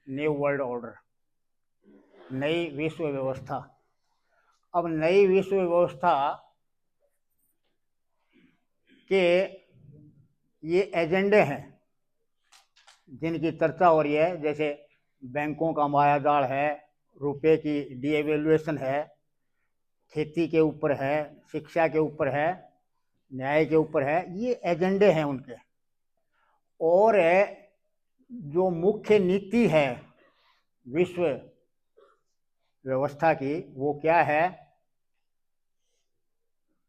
New world order, नई विश्व व्यवस्था। अब नई विश्व व्यवस्था के ये एजेंडे हैं जिनकी चर्चा हो रही है, जैसे बैंकों का मायाजाल है, रुपए की डीएवैल्यूएशन है, खेती के ऊपर है, शिक्षा के ऊपर है, न्याय के ऊपर है। ये एजेंडे हैं उनके। और जो मुख्य नीति है विश्व व्यवस्था की वो क्या है?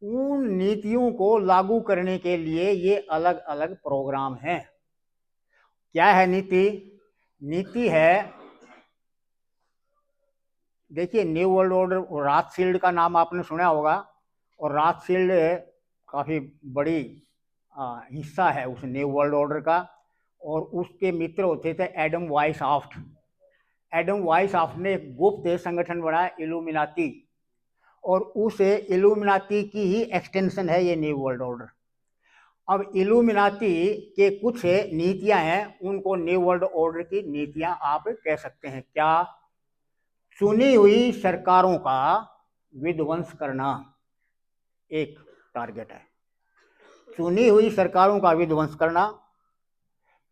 उन नीतियों को लागू करने के लिए ये अलग अलग प्रोग्राम हैं। क्या है नीति? नीति है, देखिए, न्यू वर्ल्ड ऑर्डर, राथशील्ड का नाम आपने सुना होगा, और राथशील्ड काफ़ी बड़ी हिस्सा है उस न्यू वर्ल्ड ऑर्डर का। और उसके मित्र होते थे एडम वाइसहाफ्ट। एडम वाइसहाफ्ट ने एक गुप्त संगठन बनाया, इल्यूमिनाती, और उस इल्यूमिनाती की ही एक्सटेंशन है ये न्यू वर्ल्ड ऑर्डर। अब इल्यूमिनाती के कुछ नीतियां हैं, उनको न्यू वर्ल्ड ऑर्डर की नीतियां आप कह सकते हैं। क्या? चुनी हुई सरकारों का विध्वंस करना एक टारगेट है। चुनी हुई सरकारों का विध्वंस करना,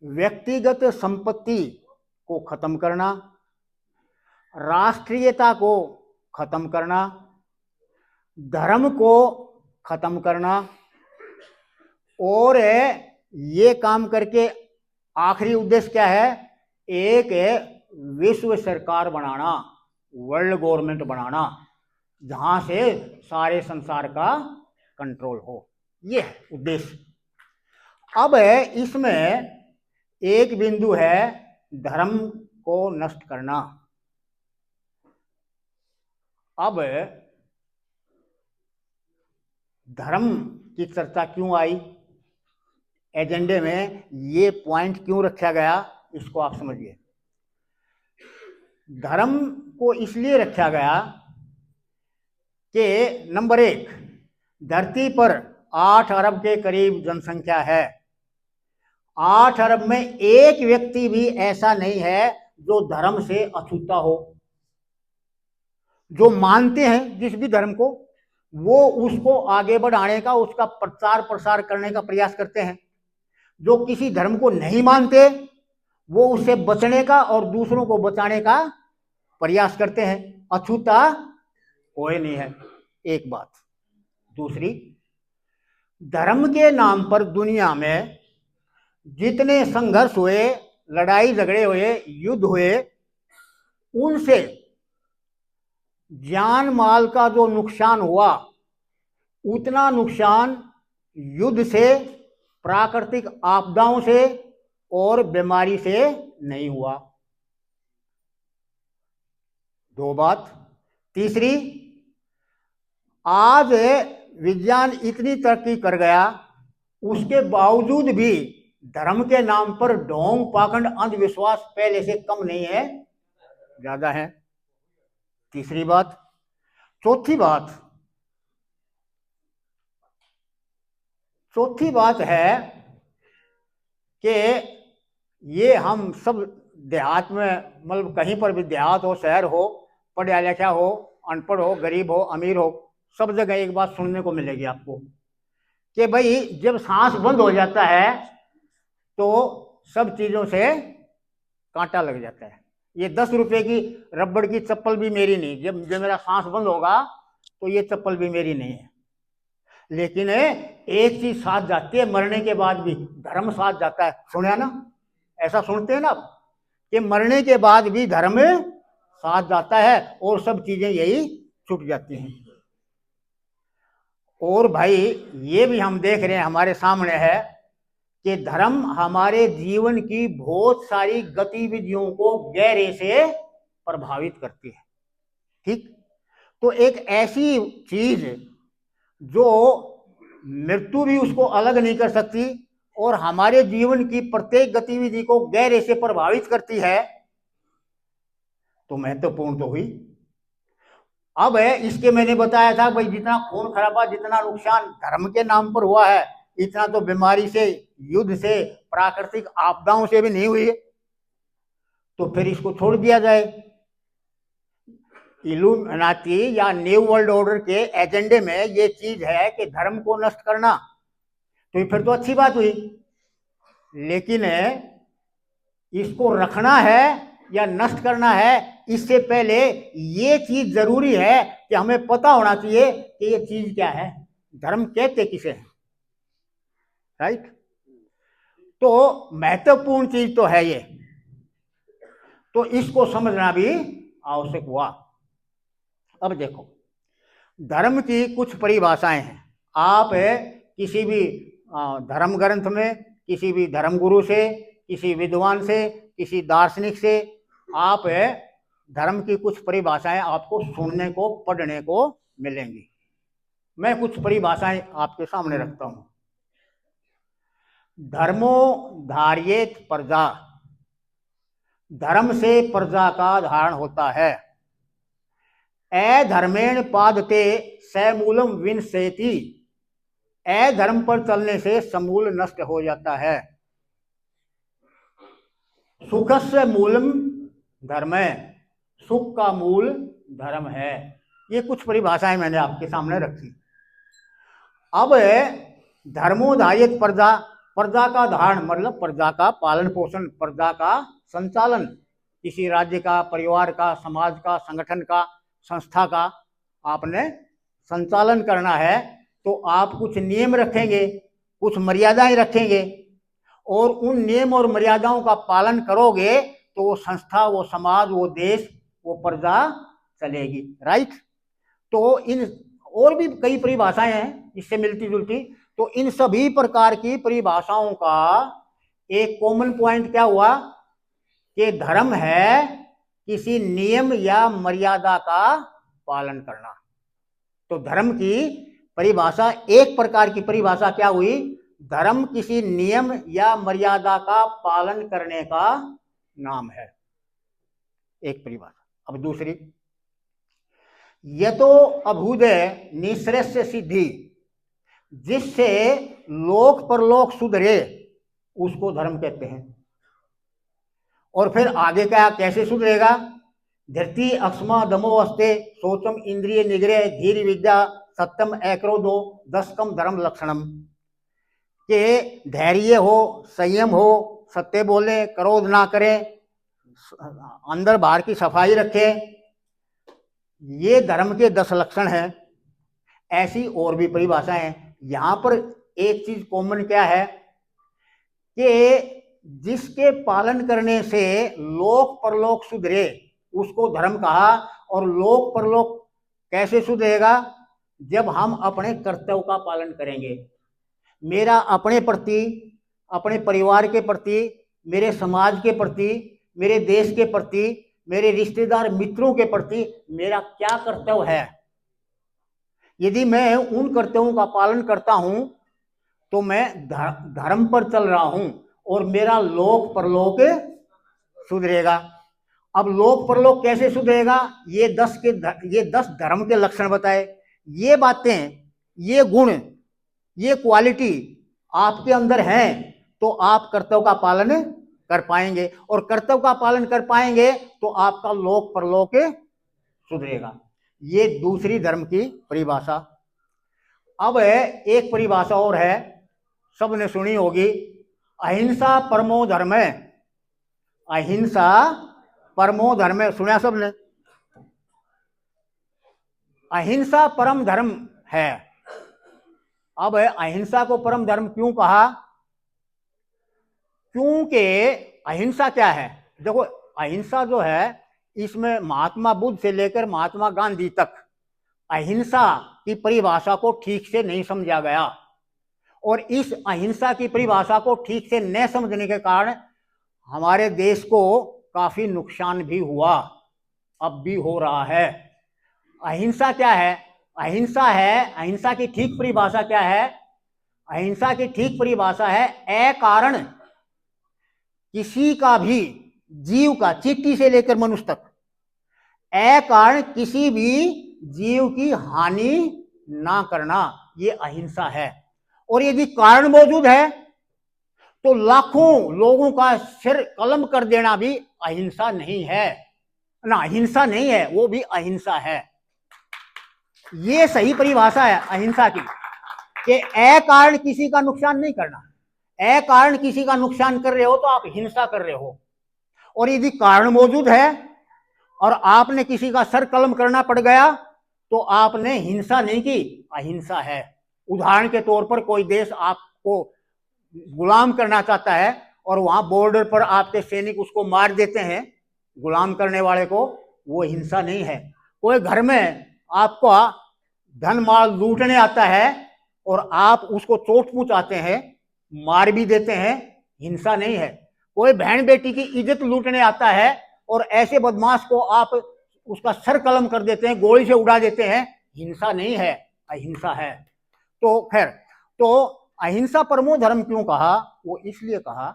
व्यक्तिगत संपत्ति को खत्म करना, राष्ट्रीयता को खत्म करना, धर्म को खत्म करना, और ये काम करके आखिरी उद्देश्य क्या है? एक विश्व सरकार बनाना, वर्ल्ड गवर्नमेंट बनाना, जहां से सारे संसार का कंट्रोल हो। ये है उद्देश्य। अब इसमें एक बिंदु है धर्म को नष्ट करना। अब धर्म की चर्चा क्यों आई एजेंडे में, ये पॉइंट क्यों रखा गया, इसको आप समझिए। धर्म को इसलिए रखा गया कि नंबर एक, धरती पर 8 अरब के करीब जनसंख्या है। 8 अरब में एक व्यक्ति भी ऐसा नहीं है जो धर्म से अछूता हो। जो मानते हैं जिस भी धर्म को, वो उसको आगे बढ़ाने का, उसका प्रचार प्रसार करने का प्रयास करते हैं। जो किसी धर्म को नहीं मानते, वो उससे बचने का और दूसरों को बचाने का प्रयास करते हैं। अछूता कोई नहीं है, एक बात। दूसरी, धर्म के नाम पर दुनिया में जितने संघर्ष हुए, लड़ाई झगड़े हुए, युद्ध हुए, उनसे जान माल का जो नुकसान हुआ, उतना नुकसान युद्ध से, प्राकृतिक आपदाओं से और बीमारी से नहीं हुआ। दो बात। तीसरी, आज विज्ञान इतनी तरक्की कर गया, उसके बावजूद भी धर्म के नाम पर ढोंग पाखंड अंधविश्वास पहले से कम नहीं है, ज्यादा है। तीसरी बात। चौथी बात है कि ये हम सब देहात में, मतलब कहीं पर भी, देहात हो, शहर हो, पढ़ा लिखा हो, अनपढ़ हो, गरीब हो, अमीर हो, सब जगह एक बात सुनने को मिलेगी आपको कि भाई जब सांस बंद हो जाता है तो सब चीजों से कांटा लग जाता है। ये 10 रुपए की रबड़ की चप्पल भी मेरी नहीं, जब मेरा सांस बंद होगा तो ये चप्पल भी मेरी नहीं है। लेकिन एक चीज साथ जाती है, मरने के बाद भी धर्म साथ जाता है। सुना ना, ऐसा सुनते हैं ना कि मरने के बाद भी धर्म साथ जाता है और सब चीजें यही छूट जाती हैं। और भाई ये भी हम देख रहे हैं, हमारे सामने है कि धर्म हमारे जीवन की बहुत सारी गतिविधियों को गहरे से प्रभावित करती है। ठीक? तो एक ऐसी चीज जो मृत्यु भी उसको अलग नहीं कर सकती और हमारे जीवन की प्रत्येक गतिविधि को गहरे से प्रभावित करती है, तो महत्वपूर्ण तो हुई। अब इसके मैंने बताया था भाई, जितना खून खराबा, जितना नुकसान धर्म के नाम पर हुआ है, इतना तो बीमारी से, युद्ध से, प्राकृतिक आपदाओं से भी नहीं हुई है। तो फिर इसको छोड़ दिया जाए। इल्यूमिनाटी या न्यू वर्ल्ड ऑर्डर के एजेंडे में ये चीज है कि धर्म को नष्ट करना, तो फिर तो अच्छी बात हुई। लेकिन इसको रखना है या नष्ट करना है, इससे पहले ये चीज जरूरी है कि हमें पता होना चाहिए कि ये चीज क्या है, धर्म कहते किसे हैं। राइट? तो महत्वपूर्ण चीज तो है ये, तो इसको समझना भी आवश्यक हुआ। अब देखो, धर्म की कुछ परिभाषाएं हैं। आप किसी भी धर्म ग्रंथ में, किसी भी धर्म गुरु से, किसी विद्वान से, किसी दार्शनिक से आप धर्म की कुछ परिभाषाएं आपको सुनने को, पढ़ने को मिलेंगी। मैं कुछ परिभाषाएं आपके सामने रखता हूं। धर्मो धार्येत प्रजा, धर्म से प्रजा का धारण होता है। अधर्मेण पादते समूलम विनश्यति, अधर्म पर चलने से समूल नष्ट हो जाता है। सुखस्य मूलम धर्म, सुख का मूल धर्म है। ये कुछ परिभाषाएं मैंने आपके सामने रखी। अब धर्मोधायत प्रजा, प्रजा का धारण मतलब प्रजा का पालन पोषण, प्रजा का संचालन, किसी राज्य का, परिवार का, समाज का, संगठन का, संस्था का आपने संचालन करना है, तो आप कुछ नियम रखेंगे, कुछ मर्यादाएं रखेंगे, और उन नियम और मर्यादाओं का पालन करोगे तो वो संस्था, वो समाज, वो देश, वो प्रजा चलेगी। राइट? तो इन और भी कई परिभाषाएं हैं इससे मिलती जुलती, तो इन सभी प्रकार की परिभाषाओं का एक कॉमन पॉइंट क्या हुआ कि धर्म है किसी नियम या मर्यादा का पालन करना। तो धर्म की परिभाषा, एक प्रकार की परिभाषा क्या हुई, धर्म किसी नियम या मर्यादा का पालन करने का नाम है, एक परिभाषा। अब दूसरी, यतो अभ्युदय निःश्रेष्य सिद्धि, जिससे लोक परलोक सुधरे उसको धर्म कहते हैं। और फिर आगे क्या, कैसे सुधरेगा? धृति अक्षमा दमो अस्ते सोचम इंद्रिय निग्रह धीर विद्या सत्यम अक्रोधो दशकम धर्म लक्षणम, के धैर्य हो, संयम हो, सत्य बोले, क्रोध ना करें, अंदर बाहर की सफाई रखे, ये धर्म के 10 लक्षण हैं। ऐसी और भी परिभाषाएं हैं। यहां पर एक चीज कॉमन क्या है कि जिसके पालन करने से लोक परलोक सुधरे उसको धर्म कहा। और लोक परलोक कैसे सुधरेगा? जब हम अपने कर्तव्य का पालन करेंगे। मेरा अपने प्रति, अपने परिवार के प्रति, मेरे समाज के प्रति, मेरे देश के प्रति, मेरे रिश्तेदार मित्रों के प्रति मेरा क्या कर्तव्य है। यदि मैं उन कर्तव्यों का पालन करता हूं तो मैं धर्म पर चल रहा हूं और मेरा लोक परलोक सुधरेगा। अब लोक परलोक कैसे सुधरेगा? ये 10 धर्म के लक्षण बताए। ये बातें, ये गुण, ये क्वालिटी आपके अंदर हैं तो आप कर्तव्य का पालन कर पाएंगे, और कर्तव्य का पालन कर पाएंगे तो आपका लोक परलोक सुधरेगा। ये दूसरी धर्म की परिभाषा। अब एक परिभाषा और है, सबने सुनी होगी, अहिंसा परमो धर्म है। अहिंसा परमो धर्म है, सुना सबने? अहिंसा परम धर्म है। अब अहिंसा को परम धर्म क्यों कहा? क्योंकि अहिंसा क्या है? देखो, अहिंसा जो है इसमें महात्मा बुद्ध से लेकर महात्मा गांधी तक अहिंसा की परिभाषा को ठीक से नहीं समझा गया, और इस अहिंसा की परिभाषा को ठीक से न समझने के कारण हमारे देश को काफी नुकसान भी हुआ, अब भी हो रहा है। अहिंसा क्या है? अहिंसा है, अहिंसा की ठीक परिभाषा क्या है? अहिंसा की ठीक परिभाषा है अकारण किसी का भी, जीव का, चींटी से लेकर मनुष्य तक, अकारण किसी भी जीव की हानि ना करना, ये अहिंसा है। और यदि कारण मौजूद है तो लाखों लोगों का सिर कलम कर देना भी अहिंसा नहीं है ना, हिंसा नहीं है, वो भी अहिंसा है। ये सही परिभाषा है अहिंसा की, कि अकारण किसी का नुकसान नहीं करना। अकारण किसी का नुकसान कर रहे हो तो आप हिंसा कर रहे हो, और यदि कारण मौजूद है और आपने किसी का सर कलम करना पड़ गया तो आपने हिंसा नहीं की, अहिंसा है। उदाहरण के तौर पर कोई देश आपको गुलाम करना चाहता है और वहां बॉर्डर पर आपके सैनिक उसको मार देते हैं, गुलाम करने वाले को, वो हिंसा नहीं है। कोई घर में आपको धन माल लूटने आता है और आप उसको चोट पहुंचाते हैं, मार भी देते हैं, हिंसा नहीं है। कोई बहन बेटी की इज्जत लूटने आता है और ऐसे बदमाश को आप उसका सर कलम कर देते हैं, गोली से उड़ा देते हैं, हिंसा नहीं है, अहिंसा है। तो खैर, तो अहिंसा परमो धर्म क्यों कहा? वो इसलिए कहा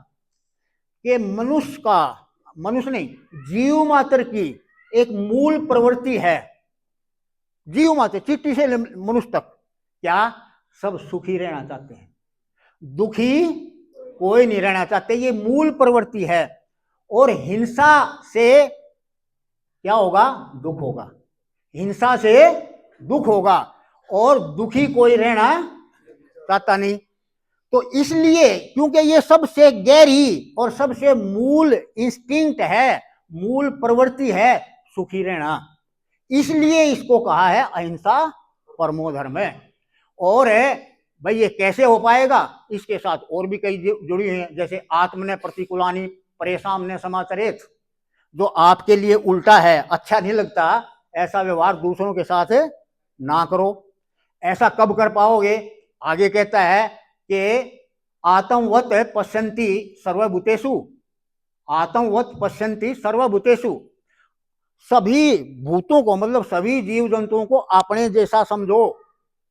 कि मनुष्य का, मनुष्य नहीं, जीव मात्र की एक मूल प्रवृत्ति है, जीव मात्र चींटी से मनुष्य तक, क्या सब सुखी रहना चाहते हैं, दुखी कोई नहीं रहना चाहते, ये मूल प्रवृत्ति है। और हिंसा से क्या होगा? दुख होगा, हिंसा से दुख होगा, और दुखी कोई रहना चाहता नहीं। तो इसलिए, क्योंकि ये सबसे गहरी और सबसे मूल इंस्टिंक्ट है, मूल प्रवृत्ति है सुखी रहना, इसलिए इसको कहा है अहिंसा परमो धर्म है। और भाई ये कैसे हो पाएगा? इसके साथ और भी कई जुड़ी हुई हैं, जैसे आत्मने प्रतिकूलानि परेशान समाचरेत, जो आपके लिए उल्टा है, अच्छा नहीं लगता, ऐसा व्यवहार दूसरों के साथ ना करो। ऐसा कब कर पाओगे? आगे कहता है कि आत्मवत पश्यन्ति सर्वभूतेषु, आत्मवत पश्यन्ति सर्वभूतेषु, सभी भूतों को, मतलब सभी जीव जंतुओं को अपने जैसा समझो,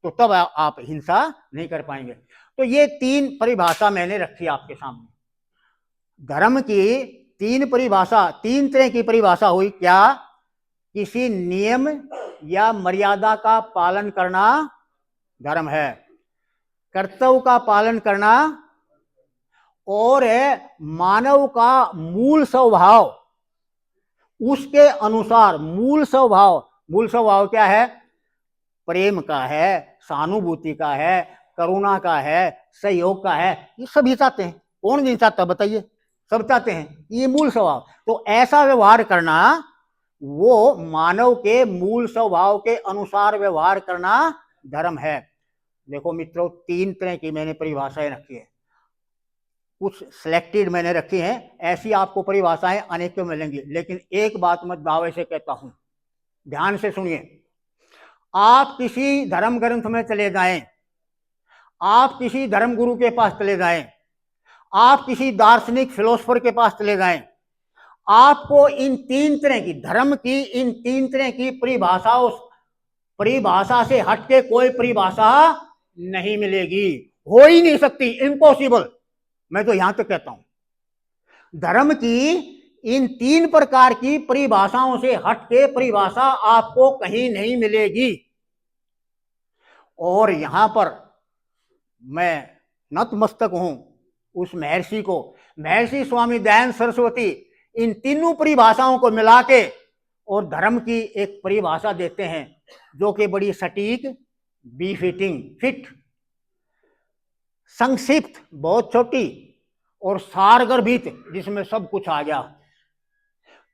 तो तब आप हिंसा नहीं कर पाएंगे। तो ये तीन परिभाषा मैंने रखी आपके सामने। धर्म की तीन परिभाषा, तीन तरह की परिभाषा हुई। क्या? किसी नियम या मर्यादा का पालन करना धर्म है, कर्तव्य का पालन करना, और मानव का मूल स्वभाव, उसके अनुसार मूल स्वभाव, मूल स्वभाव क्या है? प्रेम का है, सहानुभूति का है, करुणा का है, सहयोग का है, ये सभी चाहते हैं। कौन नहीं चाहता बताइए? सब चाहते हैं, ये मूल स्वभाव। तो ऐसा व्यवहार करना, वो मानव के मूल स्वभाव के अनुसार व्यवहार करना धर्म है। देखो मित्रों, तीन तरह की मैंने परिभाषाएं रखी है, कुछ सिलेक्टेड मैंने रखी हैं, ऐसी आपको परिभाषाएं अनेकों मिलेंगी। लेकिन एक बात मैं दावे से कहता हूं, ध्यान से सुनिए। आप किसी धर्म ग्रंथ में चले जाएं, आप किसी धर्म गुरु के पास चले जाएं, आप किसी दार्शनिक फिलोसफर के पास चले जाएं, आपको इन तीन तरह की, धर्म की इन तीन तरह की परिभाषा से हटके कोई परिभाषा नहीं मिलेगी, हो ही नहीं सकती, इम्पॉसिबल। मैं तो यहां तक कहता हूं, धर्म की इन तीन प्रकार की परिभाषाओं से हटके परिभाषा आपको कहीं नहीं मिलेगी। और यहां पर मैं नतमस्तक हूं उस महर्षि को, महर्षि स्वामी दयानंद सरस्वती इन तीनों परिभाषाओं को मिला के और धर्म की एक परिभाषा देते हैं, जो कि बड़ी सटीक, बीफिटिंग, फिट, संक्षिप्त, बहुत छोटी, और सारगर्भित, जिसमें सब कुछ आ गया।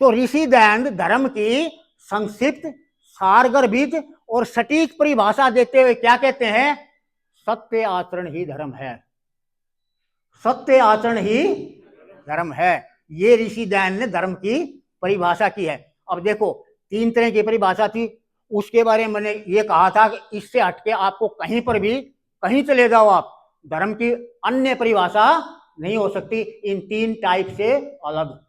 तो ऋषि दयानंद धर्म की संक्षिप्त, सारगर्भित और सटीक परिभाषा देते हुए क्या कहते हैं? सत्य आचरण ही धर्म है, सत्य आचरण ही धर्म है। ये ऋषि दयानंद ने धर्म की परिभाषा की है। अब देखो, तीन तरह की परिभाषा थी, उसके बारे में मैंने ये कहा था कि इससे हटके आपको कहीं पर भी, कहीं चले जाओ आप, धर्म की अन्य परिभाषा नहीं हो सकती इन तीन टाइप से अलग।